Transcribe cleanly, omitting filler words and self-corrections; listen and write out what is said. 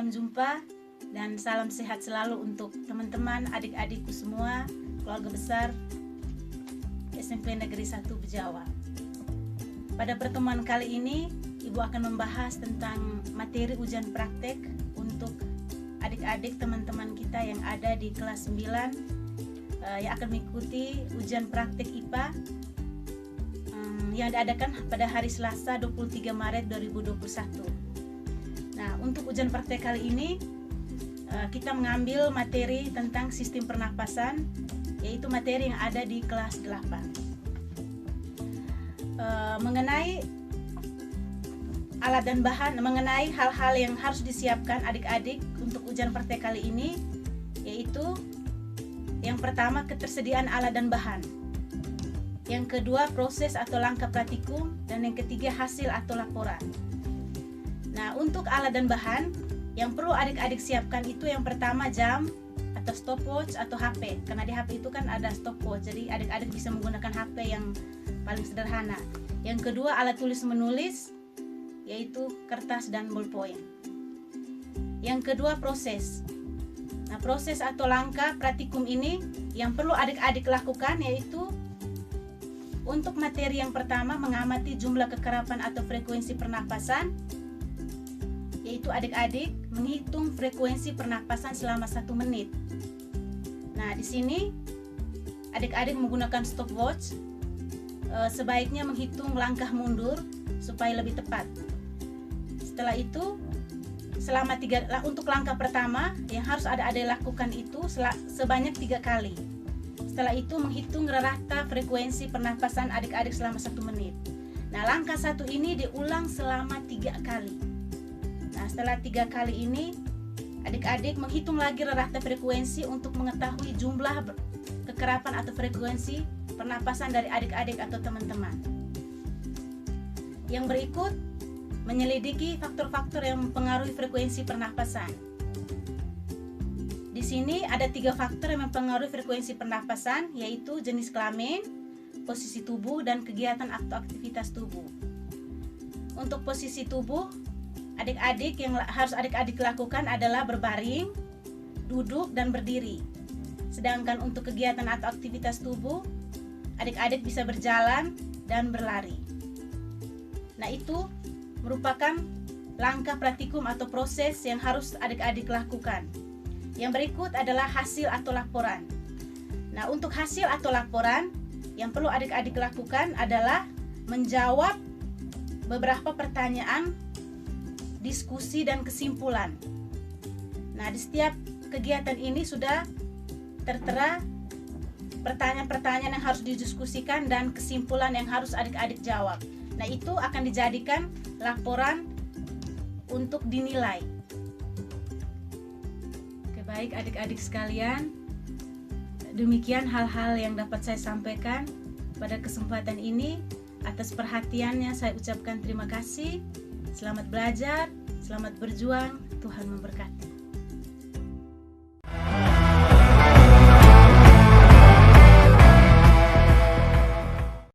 salam jumpa dan salam sehat selalu untuk teman-teman, adik-adikku semua, keluarga besar SMP Negeri 1 Bejawa. Pada pertemuan kali ini, Ibu akan membahas tentang materi ujian praktek untuk adik-adik teman-teman kita yang ada di kelas 9 yang akan mengikuti ujian praktek IPA yang diadakan pada hari Selasa 23 Maret 2021. Nah, untuk ujian praktek kali ini kita mengambil materi tentang sistem pernapasan, yaitu materi yang ada di kelas 8. Mengenai alat dan bahan, mengenai hal-hal yang harus disiapkan adik-adik untuk ujian praktek kali ini, yaitu yang pertama ketersediaan alat dan bahan, yang kedua proses atau langkah praktikum, dan yang ketiga hasil atau laporan. Nah, untuk alat dan bahan yang perlu adik-adik siapkan itu yang pertama jam atau stopwatch atau HP, karena di HP itu kan ada stopwatch, jadi adik-adik bisa menggunakan HP yang paling sederhana. Yang kedua alat tulis menulis, yaitu kertas dan ballpoint. Yang kedua proses. Nah, proses atau langkah praktikum ini yang perlu adik-adik lakukan yaitu untuk materi yang pertama mengamati jumlah kekerapan atau frekuensi pernapasan, yaitu adik-adik menghitung frekuensi pernapasan selama 1 menit. Nah, di sini adik-adik menggunakan stopwatch, sebaiknya menghitung langkah mundur supaya lebih tepat. Setelah itu, untuk langkah pertama yang harus adik-adik lakukan itu sebanyak 3 kali. Setelah itu menghitung rata frekuensi pernapasan adik-adik selama 1 menit. Nah, langkah 1 ini diulang selama 3 kali. Nah, setelah 3 kali ini adik-adik menghitung lagi rata frekuensi untuk mengetahui jumlah kekerapan atau frekuensi pernapasan dari adik-adik atau teman-teman. Yang berikut menyelidiki faktor-faktor yang mempengaruhi frekuensi pernapasan. Di sini ada 3 faktor yang mempengaruhi frekuensi pernapasan, yaitu jenis kelamin, posisi tubuh, dan kegiatan atau aktivitas tubuh. Untuk posisi tubuh, adik-adik yang harus adik-adik lakukan adalah berbaring, duduk, dan berdiri. Sedangkan untuk kegiatan atau aktivitas tubuh, adik-adik bisa berjalan dan berlari. Nah, itu merupakan langkah praktikum atau proses yang harus adik-adik lakukan. Yang berikut adalah hasil atau laporan. Nah, untuk hasil atau laporan yang perlu adik-adik lakukan adalah menjawab beberapa pertanyaan, diskusi, dan kesimpulan. Nah, di setiap kegiatan ini sudah tertera pertanyaan-pertanyaan yang harus didiskusikan dan kesimpulan yang harus adik-adik jawab. Nah, itu akan dijadikan laporan untuk dinilai. Oke, baik adik-adik sekalian, demikian hal-hal yang dapat saya sampaikan pada kesempatan ini. Atas perhatiannya saya ucapkan terima kasih. Selamat belajar, selamat berjuang, Tuhan memberkati.